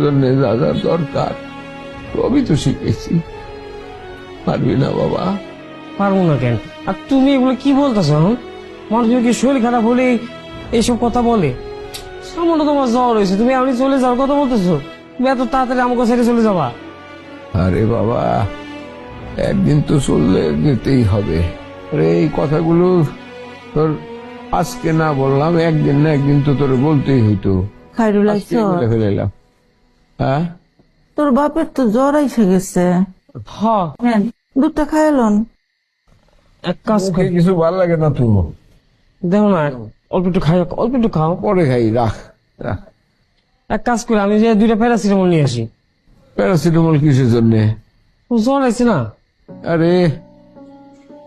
জন্য যা যা দরকার সবই তো শিখেছি। পারবি না বাবা? পারবো না কেন? আর তুমি এগুলো কি বলতেছো? মানুষের কি শরীর খারাপ হলে এইসব কথা বলে? সামান্য তোমার জ্বর হয়েছে, তুমি আপনি চলে যাওয়ার কথা বলতেছো? তুমি এত তাড়াতাড়ি আমাকে ছেড়ে চলে যাবা? আরে বাবা, একদিন তো চললে যেতেই হবে। আরে এই কথাগুলো তোর আজকে না বললাম, একদিন না একদিন তো তোর বলতেই হইতো। খাইরুল আজকে বলে ফেলাইলাম। হ্যাঁ, তোর বাপের তো জ্বর এসে গেছে। হ্যাঁ, হ্যাঁ, দুধটা খাইলন। এক কাজ মুখে করি, কিছু ভালো লাগে না তো? দেখো না, অল্প একটু খাই, অল্প একটু খাও। পরে খাই, রাখ রাখ। এক কাজ করি, আমি যে 2টা প্যারাসিটামল নিয়ে আসি। প্যারাসিটামল কিসের জন্য? ও জ্বর আছে না? আরে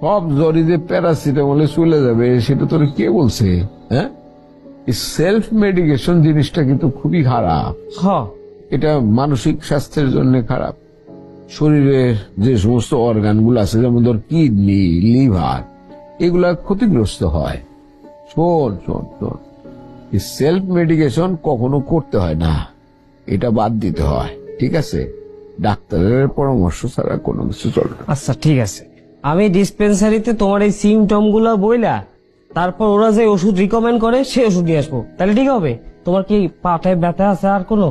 সব জ্বরই যে প্যারাসিটামলে চলে যাবে সেটা তোর কে বলছে? হ্যাঁ, সেলফ মেডিকেশন জিনিসটা কিন্তু খুবই খারাপ। হ্যাঁ, এটা মানসিক স্বাস্থ্যের জন্য খারাপ। শরীরের যে সমস্ত অর্গান গুলো আছে, যেমন ধর কিডনি, লিভার, এগুলা ক্ষতিগ্রস্ত হয়। শোন শোন শোন, সেলফ মেডিকেশন কখনো করতে হয় না, এটা বাদ দিতে হয়, ঠিক আছে? ডাক্তারের পরামর্শ ছাড়া কোনো কিছু চলবে না। আচ্ছা ঠিক আছে, আমি ডিসপেন্সারিতে তোমার এই সিমটম গুলো বইলা তারপর ওরা যে ওষুধ রিকমেন্ড করে সেই ওষুধ দিয়ে আসবো, তাহলে ঠিক হবে? তোমার কি পাটায় ব্যথা আছে আর কোনো?